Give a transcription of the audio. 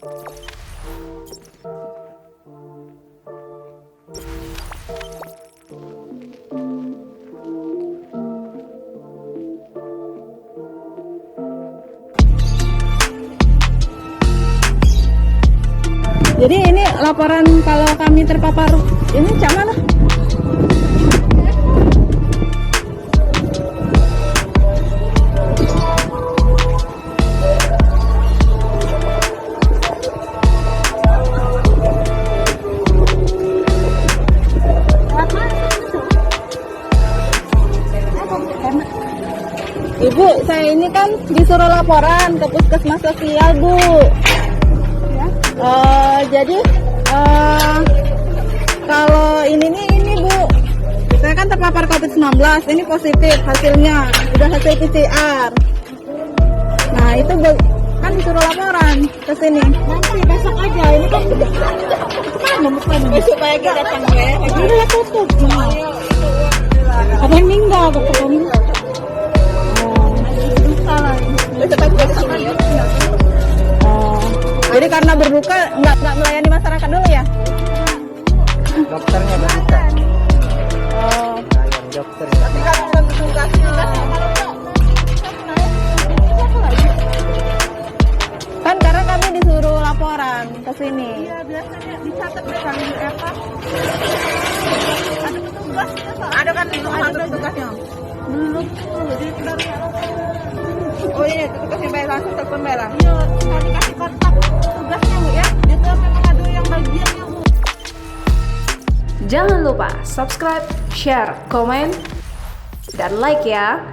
Jadi ini laporan kalau kami terpapar ini cak mana? Ibu, saya ini kan disuruh laporan ke puskesmas sosial, Bu. Jadi kalau ini Bu, saya kan terpapar COVID-19, ini positif hasilnya, udah hasil PCR. Nah itu kan disuruh laporan ke sini. Nanti besok aja, ini kan Besok lagi datang ya. ini udah tutup. Ada yang meninggal, dokter kami. Besok lagi datang ya. Jadi karena berbuka nggak melayani masyarakat dulu ya? Dokternya berbuka. Oh. Dokter. Tapi kan belum tugasnya. Kan karena kami disuruh laporan ke sini. Iya, biasanya dicatat kali apa? Ada petugasnya, Pak. Ada kan ada tugasnya. Belum, jadi dari Oh iya, tugasnya Bella, langsung telepon Bella. iya, saya dikasih kontak tugasnya, Bu ya. Itu memang ada yang bagiannya, Bu. Jangan lupa subscribe, share, komen, dan like ya.